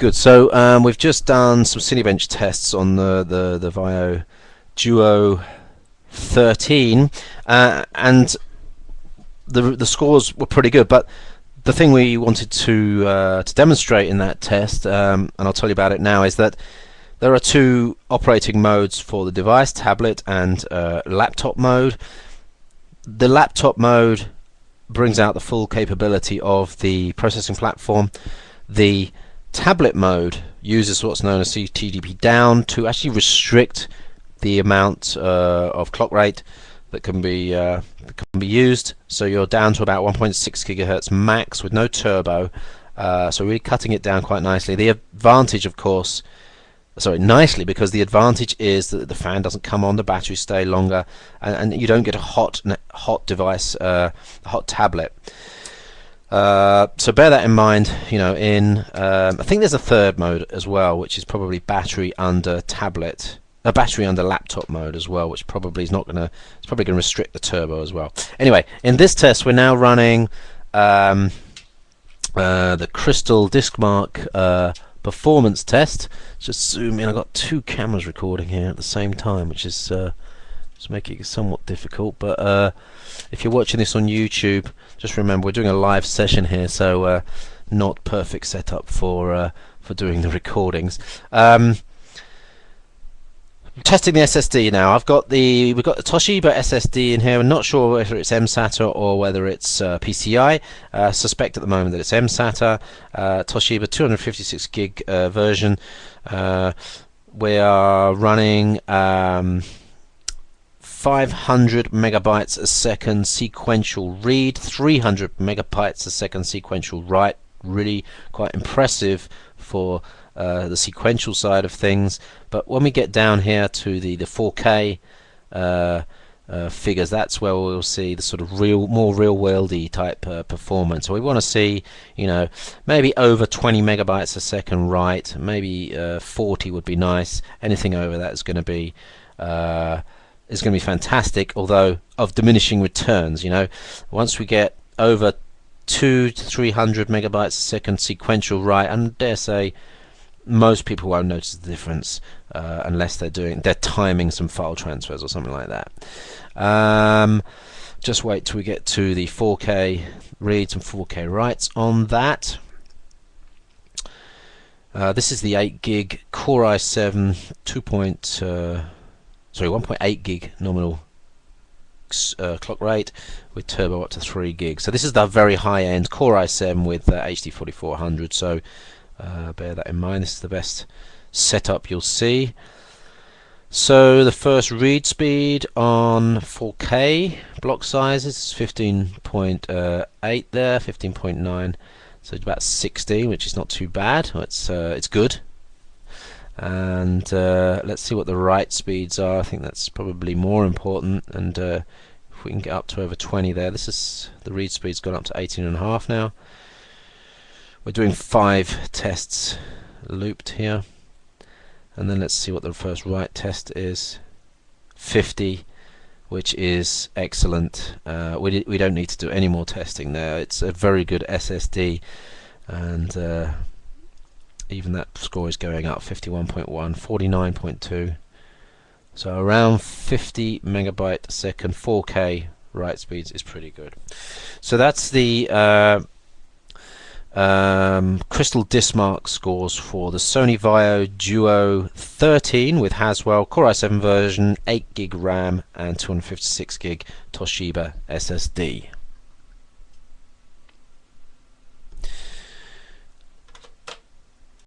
Good. So we've just done some Cinebench tests on the Vaio Duo 13, and the scores were pretty good. But the thing we wanted to demonstrate in that test, and I'll tell you about it now, is that there are two operating modes for the device: tablet and laptop mode. The laptop mode brings out the full capability of the processing platform. The tablet mode uses what's known as CTDP down to actually restrict the amount of clock rate that can be used. So you're down to about 1.6 gigahertz max with no turbo. So really cutting it down quite nicely. The advantage, of course, nicely, because the advantage is that the fan doesn't come on, the batteries stay longer, and you don't get a hot device, a hot tablet. So bear that in mind. I think there's a third mode as well, which is probably battery under tablet, battery under laptop mode as well, which probably is it's probably going to restrict the turbo as well. Anyway, in this test we're now running the Crystal Diskmark performance test. Just zoom in. I've got two cameras recording here at the same time, which is just making it somewhat difficult. But if you're watching this on YouTube, just remember we're doing a live session here, so not perfect setup for doing the recordings. Testing the SSD now. We've got the Toshiba SSD in here. I'm not sure whether it's mSATA or whether it's PCI. Suspect at the moment that it's mSATA. Toshiba 256 gig version. We are running 500 megabytes a second sequential read, 300 megabytes a second sequential write. Really quite impressive for the sequential side of things. But when we get down here to the 4K figures, that's where we'll see the sort of more real-worldy type performance. So we want to see, maybe over 20 megabytes a second write, maybe 40 would be nice. Anything over that is going to be fantastic, although of diminishing returns. Once we get over 200 to 300 megabytes a second sequential write, and I dare say most people won't notice the difference unless they're timing some file transfers or something like that. Just wait till we get to the 4K reads and 4K writes on that. This is the 8 gig Core i7 1.8 gig nominal clock rate with turbo up to 3 gigs. So this is the very high end Core i7 with HD 4400. So bear that in mind. This is the best setup you'll see. So the first read speed on 4K block size is 15.8 there, 15.9. So it's about 60, which is not too bad. It's good. And let's see what the write speeds are. I think that's probably more important. And if we can get up to over 20 there, the read speed's gone up to 18.5 now. We're doing 5 tests looped here, and then let's see what the first write test is. 50, which is excellent. We don't need to do any more testing there. It's a very good SSD, and even that score is going up. 51.1, 49.2. So around 50 megabyte a second 4K write speeds is pretty good. So that's the Crystal Diskmark scores for the Sony Vaio Duo 13 with Haswell Core i7 version, 8 gig RAM and 256 gig Toshiba SSD.